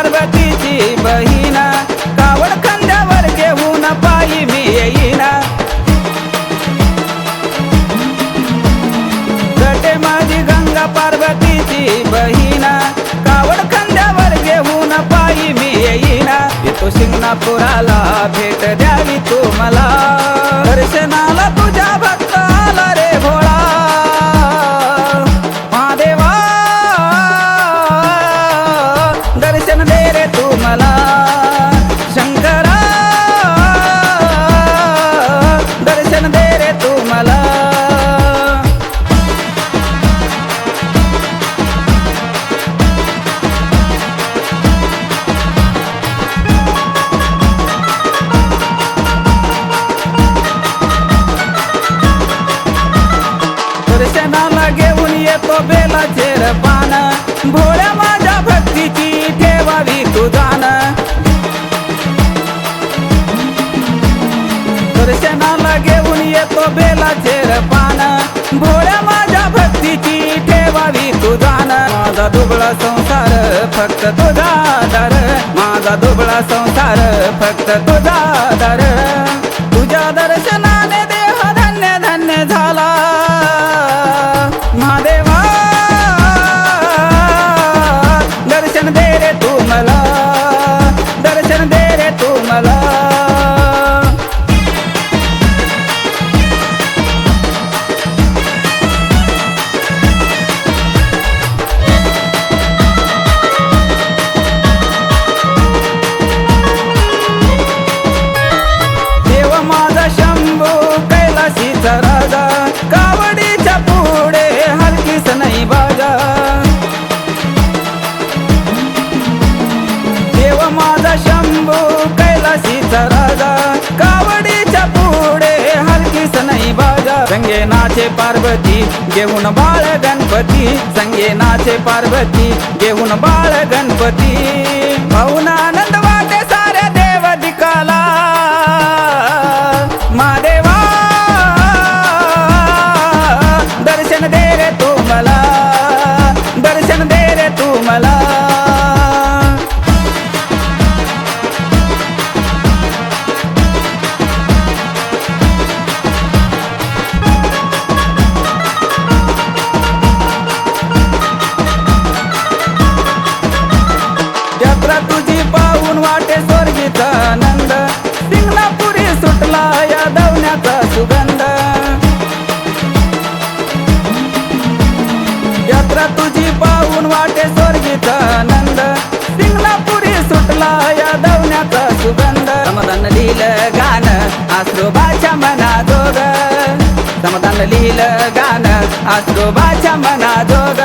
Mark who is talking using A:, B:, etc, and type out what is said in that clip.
A: पार्वतीची बहीण कावड खांद्यावर घेऊन पायी मी येईन गटे माझी गंगा पार्वतीची बहीण कावड खांद्यावर घेऊन पायी मी येईन येतो शिंगणापुराला भेट द्यावी तू मला दर्शनाला तुझ्या भक्त आला रे भोळा महादेवा दर्शन दे रे तू मला शंकरा दर्शन दे रे तू मला दर्शनाला घेऊन येतो बेलाचे पान भोळ्या माझ्या भक्तीची ठेवावी तू जाण दर्शनाला घेऊन येतो बेलाचे पान भोळ्या माझ्या भक्तीची ठेवावी तू जाण माझा दुबळा संसार फक्त तुझा दर माझा दुबळा संसार फक्त तुझा दर तुझ्या दर्शनाने देह धन्य धन्य झाला महादेवा दर्शन दे रे तू मला दर्शन दे रे तू मला देव माझा शंभू कैलासीचा राजा कावडीच्या पुढे हलकीस नाही बाजा देव माझा शंभू कैलासीचा राजा कावडीच्या पुढे हलकीस नाही बाजा संगे नाचे पार्वती घेऊन बाळ गणपती संगे नाचे पार्वती घेऊन बाळ गणपती भाऊन आनंद वाटे साऱ्या देव दिकाला महादेवा दर्शन दे रे तू मला दर्शन दे रे तू मला यात्रा तुझी पाहून वाटे स्वर्गीचा आनंद सिंगणापुरी सुटला या दवण्याचा सुगंध यात्रा तुझी पाहून वाटे स्वर्गीचा आनंद सिंगणापुरी सुटला या दवण्याचा सुगंध समाधान लिहिलं गाणं आश्रोबाच्या मनाजोग समाधान लिहिलं गाणं आश्रोबाच्या मनाजोग